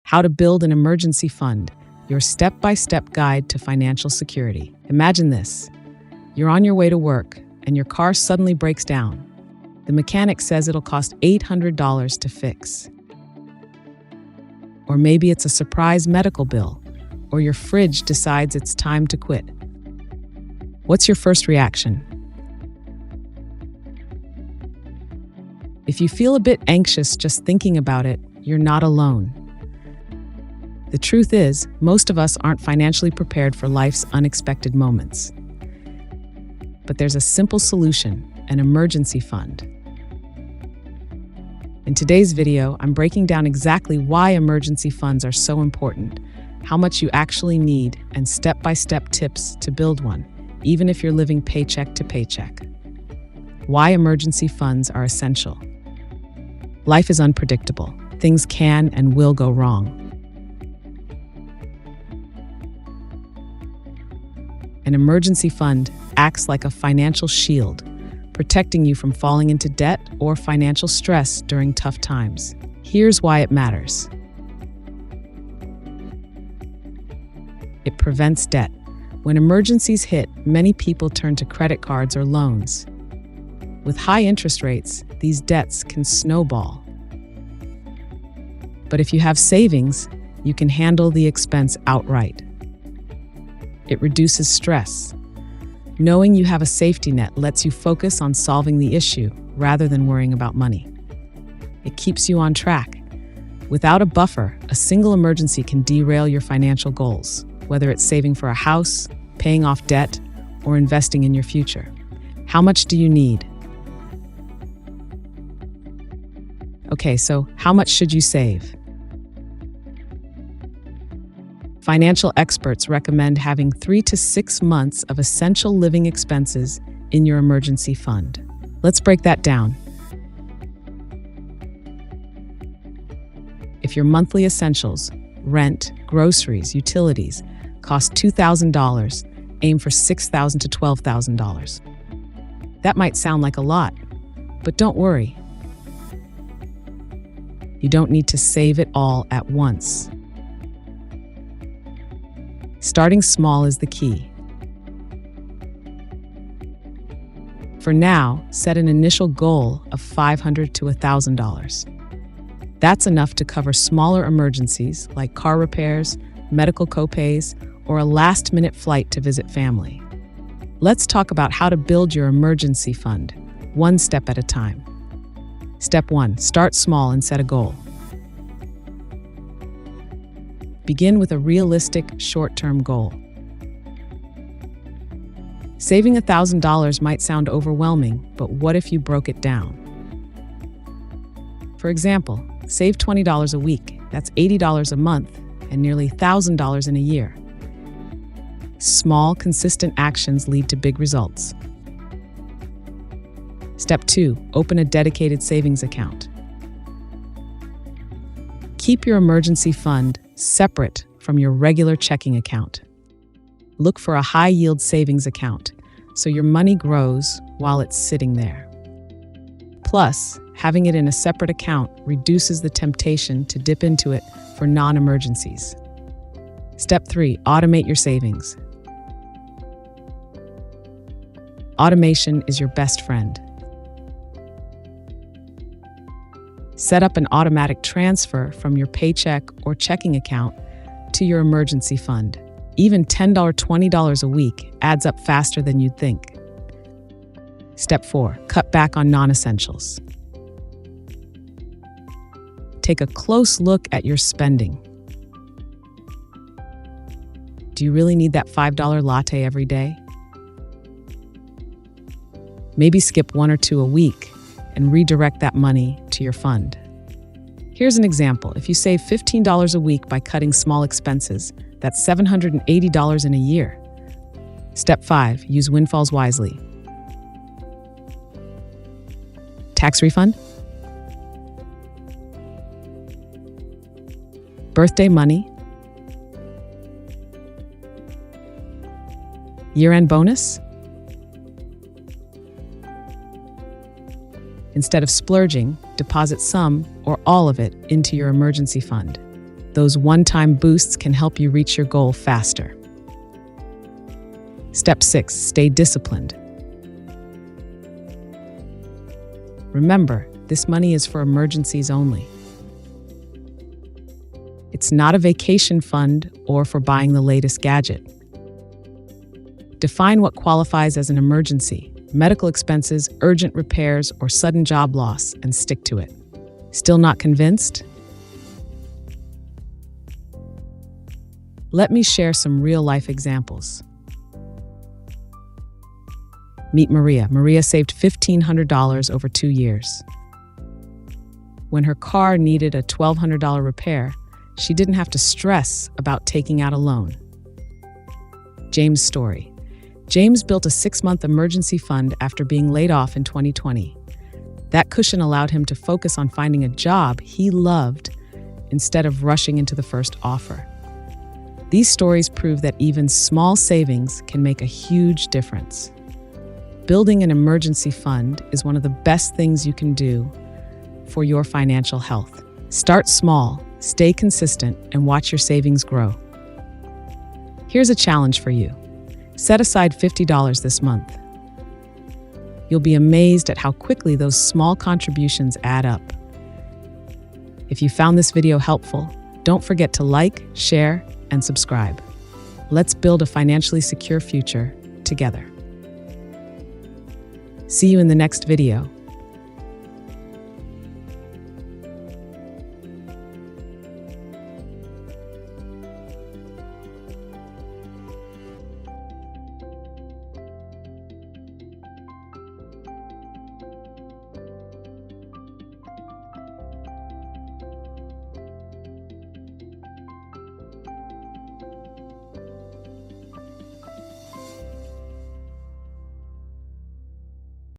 How to build an emergency fund, your step-by-step guide to financial security. Imagine this. You're on your way to work and your car suddenly breaks down. The mechanic says it'll cost $800 to fix. Or maybe it's a surprise medical bill, or your fridge decides it's time to quit. What's your first reaction? If you feel a bit anxious just thinking about it, you're not alone. The truth is, most of us aren't financially prepared for life's unexpected moments. But there's a simple solution, an emergency fund. In today's video, I'm breaking down exactly why emergency funds are so important, how much you actually need, and step-by-step tips to build one, even if you're living paycheck to paycheck. Why emergency funds are essential. Life is unpredictable. Things can and will go wrong. An emergency fund acts like a financial shield, protecting you from falling into debt or financial stress during tough times. Here's why it matters. It prevents debt. When emergencies hit, many people turn to credit cards or loans. With high interest rates, these debts can snowball. But if you have savings, you can handle the expense outright. It reduces stress. Knowing you have a safety net lets you focus on solving the issue rather than worrying about money. It keeps you on track. Without a buffer, a single emergency can derail your financial goals, whether it's saving for a house, paying off debt, or investing in your future. How much do you need? Okay, so how much should you save? Financial experts recommend having 3 to 6 months of essential living expenses in your emergency fund. Let's break that down. If your monthly essentials, rent, groceries, utilities, cost $2,000, aim for $6,000 to $12,000. That might sound like a lot, but don't worry. You don't need to save it all at once. Starting small is the key. For now, set an initial goal of $500 to $1,000. That's enough to cover smaller emergencies like car repairs, medical copays, or a last-minute flight to visit family. Let's talk about how to build your emergency fund, one step at a time. Step 1. Start small and set a goal. Begin with a realistic, short-term goal. Saving $1,000 might sound overwhelming, but what if you broke it down? For example, save $20 a week. That's $80 a month and nearly $1,000 in a year. Small, consistent actions lead to big results. Step 2. Open a dedicated savings account. Keep your emergency fund separate from your regular checking account. Look for a high-yield savings account so your money grows while it's sitting there. Plus, having it in a separate account reduces the temptation to dip into it for non-emergencies. Step 3. Automate your savings. Automation is your best friend. Set up an automatic transfer from your paycheck or checking account to your emergency fund. Even $10, $20 a week adds up faster than you'd think. Step 4. Cut back on non-essentials. Take a close look at your spending. Do you really need that $5 latte every day? Maybe skip 1 or 2 a week and redirect that money to your fund. Here's an example. If you save $15 a week by cutting small expenses, that's $780 in a year. Step 5. Use windfalls wisely. Tax refund? Birthday money? Year-end bonus? Instead of splurging, deposit some or all of it into your emergency fund. Those one-time boosts can help you reach your goal faster. Step 6. Stay disciplined. Remember, this money is for emergencies only. It's not a vacation fund or for buying the latest gadget. Define what qualifies as an emergency: medical expenses, urgent repairs, or sudden job loss, and stick to it. Still not convinced? Let me share some real-life examples. Meet Maria. Maria saved $1,500 over 2 years. When her car needed a $1,200 repair, she didn't have to stress about taking out a loan. James' story. James built a 6-month emergency fund after being laid off in 2020. That cushion allowed him to focus on finding a job he loved instead of rushing into the first offer. These stories prove that even small savings can make a huge difference. Building an emergency fund is one of the best things you can do for your financial health. Start small, stay consistent, and watch your savings grow. Here's a challenge for you. Set aside $50 this month. You'll be amazed at how quickly those small contributions add up. If you found this video helpful, don't forget to like, share, and subscribe. Let's build a financially secure future together. See you in the next video.